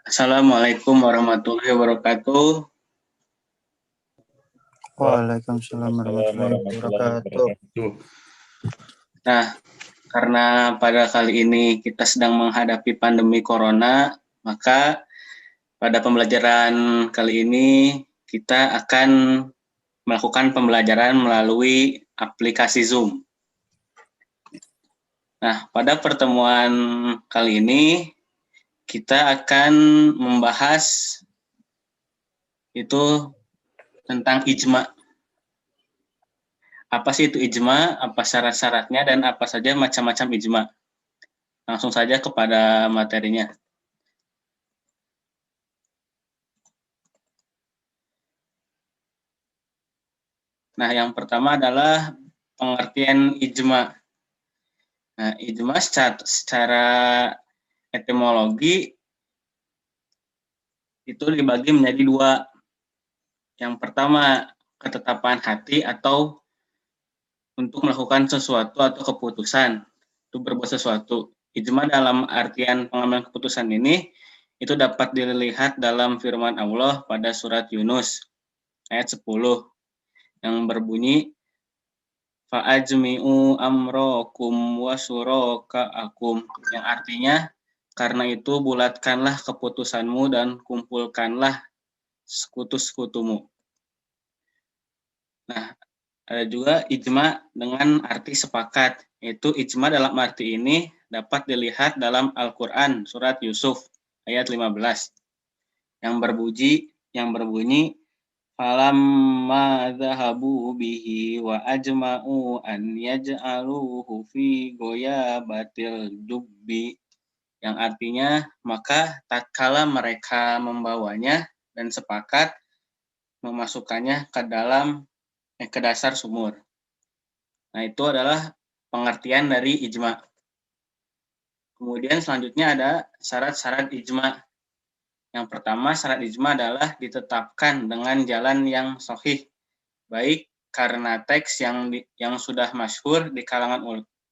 Assalamualaikum warahmatullahi wabarakatuh. Waalaikumsalam warahmatullahi wabarakatuh. Nah, karena pada kali ini kita sedang menghadapi pandemi corona, maka pada pembelajaran kali ini kita akan melakukan pembelajaran melalui aplikasi Zoom. Nah, pada pertemuan kali ini kita akan membahas itu tentang ijma. Apa sih itu ijma, apa syarat-syaratnya, dan apa saja macam-macam ijma. Langsung saja kepada materinya. Nah, yang pertama adalah pengertian ijma. Nah, ijma secara etimologi itu dibagi menjadi dua. Yang pertama, ketetapan hati atau untuk melakukan sesuatu atau keputusan, untuk berbuat sesuatu. Ijma dalam artian pengambilan keputusan ini itu dapat dilihat dalam firman Allah pada surat Yunus ayat 10 yang berbunyi fa'ajmi'u amrokum wa syuraka'akum, yang artinya karena itu bulatkanlah keputusanmu dan kumpulkanlah sekutu-sekutumu. Nah, ada juga ijma dengan arti sepakat, yaitu ijma dalam arti ini dapat dilihat dalam Al-Quran surat Yusuf ayat 15 yang berbunyi falamma dzahabu bihi wa ajma'u an yaj'aluhu fi ghayabatil jubbi, yang artinya maka tatkala mereka membawanya dan sepakat memasukkannya ke dasar sumur. Nah, itu adalah pengertian dari ijma. Kemudian selanjutnya ada syarat-syarat ijma. Yang pertama, syarat ijma adalah ditetapkan dengan jalan yang sahih, baik karena teks yang sudah masyhur di kalangan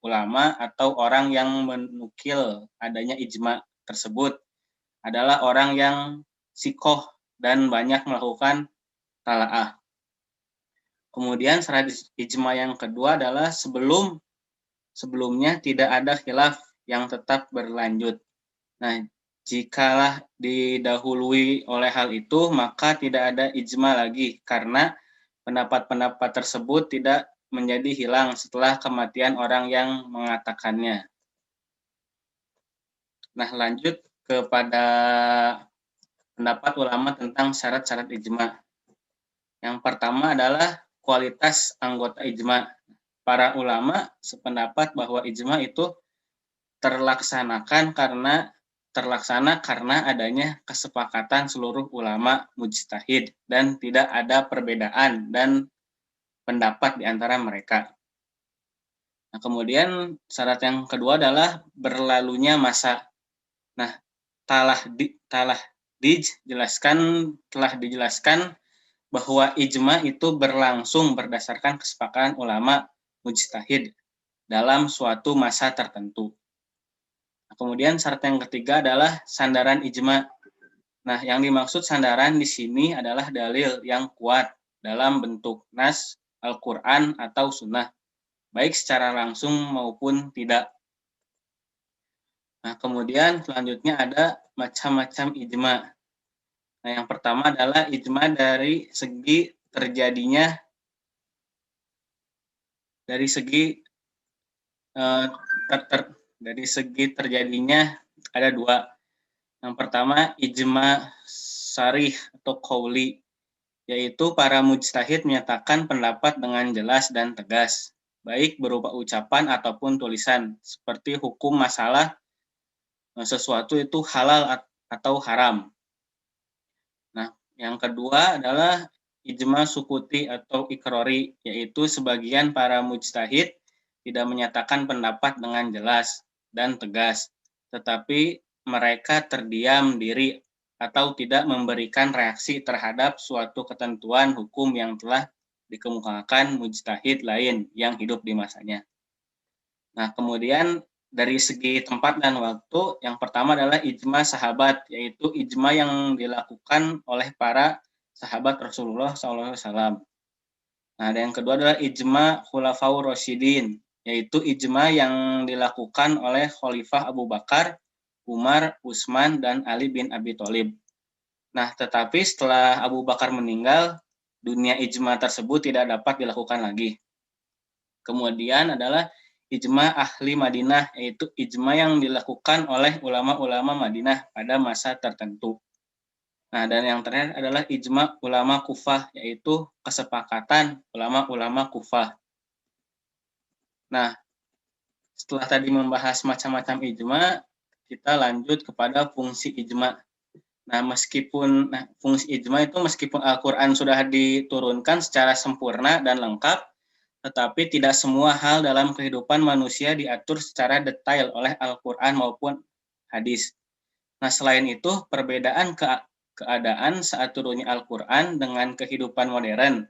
ulama atau orang yang menukil adanya ijma tersebut adalah orang yang sikoh dan banyak melakukan talaah. Kemudian syarat ijma yang kedua adalah sebelumnya tidak ada khilaf yang tetap berlanjut. Nah, jikalah didahului oleh hal itu, maka tidak ada ijma lagi karena pendapat-pendapat tersebut tidak menjadi hilang setelah kematian orang yang mengatakannya. Nah, lanjut kepada pendapat ulama tentang syarat-syarat ijma. Yang pertama adalah kualitas anggota ijma. Para ulama sependapat bahwa ijma itu terlaksana karena adanya kesepakatan seluruh ulama mujtahid dan tidak ada perbedaan dan pendapat di antara mereka. Nah, kemudian syarat yang kedua adalah berlalunya masa. Nah, telah dijelaskan bahwa ijma itu berlangsung berdasarkan kesepakatan ulama mujtahid dalam suatu masa tertentu. Nah, kemudian syarat yang ketiga adalah sandaran ijma. Nah, yang dimaksud sandaran di sini adalah dalil yang kuat dalam bentuk nas, Al-Quran atau sunnah, baik secara langsung maupun tidak. Nah, kemudian selanjutnya ada macam-macam ijma. Nah, yang pertama adalah ijma dari segi terjadinya ada dua. Yang pertama ijma sarih atau qauli, yaitu para mujtahid menyatakan pendapat dengan jelas dan tegas, baik berupa ucapan ataupun tulisan, seperti hukum masalah sesuatu itu halal atau haram. Nah, yang kedua adalah ijma sukuti atau ikrori, yaitu sebagian para mujtahid tidak menyatakan pendapat dengan jelas dan tegas, tetapi mereka terdiam diri atau tidak memberikan reaksi terhadap suatu ketentuan hukum yang telah dikemukakan mujtahid lain yang hidup di masanya. Nah, kemudian dari segi tempat dan waktu, yang pertama adalah ijma sahabat, yaitu ijma yang dilakukan oleh para sahabat Rasulullah SAW. Nah, dan yang kedua adalah ijma khulafaur rasyidin, yaitu ijma yang dilakukan oleh Khalifah Abu Bakar, Umar, Utsman, dan Ali bin Abi Thalib. Nah, tetapi setelah Abu Bakar meninggal, dunia ijma tersebut tidak dapat dilakukan lagi. Kemudian adalah ijma ahli Madinah, yaitu ijma yang dilakukan oleh ulama-ulama Madinah pada masa tertentu. Nah, dan yang terakhir adalah ijma ulama Kufah, yaitu kesepakatan ulama-ulama Kufah. Nah, setelah tadi membahas macam-macam ijma, kita lanjut kepada fungsi ijma. Nah, fungsi ijma itu meskipun Al-Quran sudah diturunkan secara sempurna dan lengkap, tetapi tidak semua hal dalam kehidupan manusia diatur secara detail oleh Al-Quran maupun hadis. Nah, selain itu, perbedaan keadaan saat turunnya Al-Quran dengan kehidupan modern,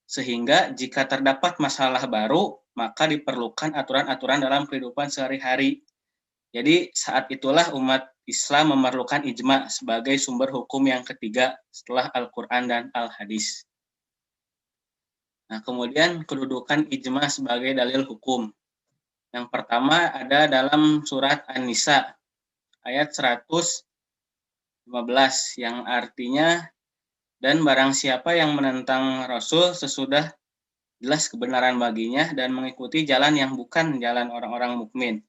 sehingga jika terdapat masalah baru, maka diperlukan aturan-aturan dalam kehidupan sehari-hari. Jadi, saat itulah umat Islam memerlukan ijma sebagai sumber hukum yang ketiga setelah Al-Quran dan Al-Hadis. Nah, kemudian kedudukan ijma sebagai dalil hukum. Yang pertama ada dalam surat An-Nisa ayat 115 yang artinya, dan barang siapa yang menentang Rasul sesudah jelas kebenaran baginya dan mengikuti jalan yang bukan jalan orang-orang mukmin,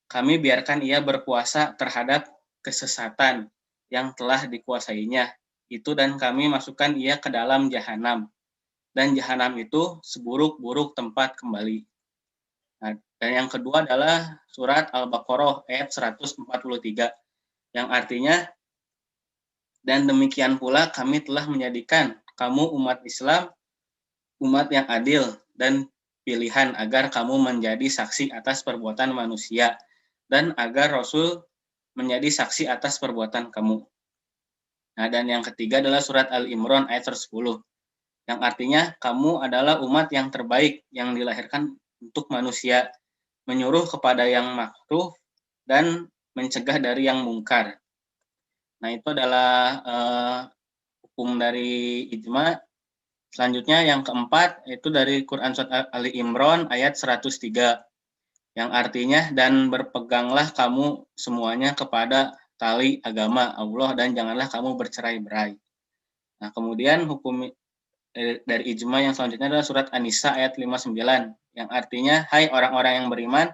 kami biarkan ia berpuasa terhadap kesesatan yang telah dikuasainya itu, dan kami masukkan ia ke dalam jahanam, dan jahanam itu seburuk-buruk tempat kembali. Nah, dan yang kedua adalah surat Al-Baqarah ayat 143 yang artinya, dan demikian pula kami telah menjadikan kamu umat Islam, umat yang adil dan pilihan agar kamu menjadi saksi atas perbuatan manusia dan agar Rasul menjadi saksi atas perbuatan kamu. Nah, dan yang ketiga adalah surat Al-Imran ayat 10 yang artinya kamu adalah umat yang terbaik yang dilahirkan untuk manusia, menyuruh kepada yang makruh dan mencegah dari yang mungkar. Nah, itu adalah hukum dari ijma. Selanjutnya yang keempat itu dari Quran surat Ali Imran ayat 103 yang artinya, dan berpeganglah kamu semuanya kepada tali agama Allah dan janganlah kamu bercerai-berai. Nah, kemudian hukum dari ijma yang selanjutnya adalah surat An-Nisa ayat 59 yang artinya, hai orang-orang yang beriman,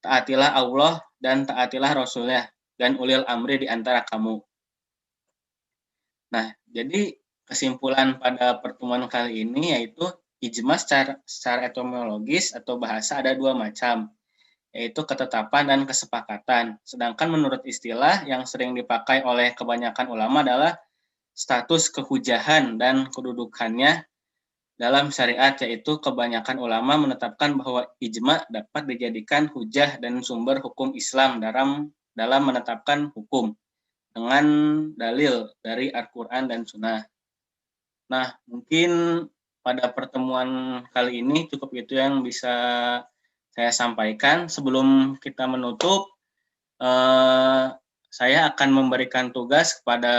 taatilah Allah dan taatilah Rasulnya dan ulil amri di antara kamu. Nah, jadi kesimpulan pada pertemuan kali ini yaitu ijma secara etimologis atau bahasa ada dua macam, yaitu ketetapan dan kesepakatan. Sedangkan menurut istilah yang sering dipakai oleh kebanyakan ulama adalah status kehujahan dan kedudukannya dalam syariat, yaitu kebanyakan ulama menetapkan bahwa ijma dapat dijadikan hujah dan sumber hukum Islam dalam menetapkan hukum dengan dalil dari Al-Quran dan Sunnah. Nah, mungkin pada pertemuan kali ini cukup itu yang bisa saya sampaikan. Sebelum kita menutup, saya akan memberikan tugas kepada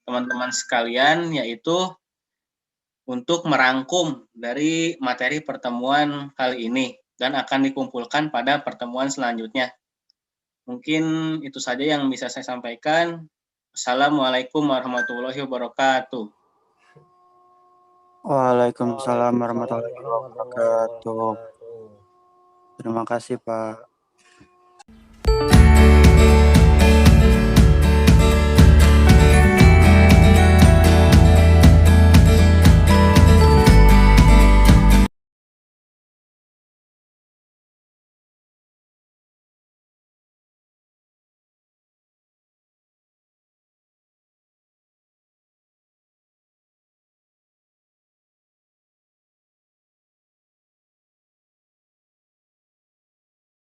teman-teman sekalian, yaitu untuk merangkum dari materi pertemuan kali ini dan akan dikumpulkan pada pertemuan selanjutnya. Mungkin itu saja yang bisa saya sampaikan. Assalamualaikum warahmatullahi wabarakatuh. Waalaikumsalam warahmatullahi wabarakatuh. Terima kasih, Pak.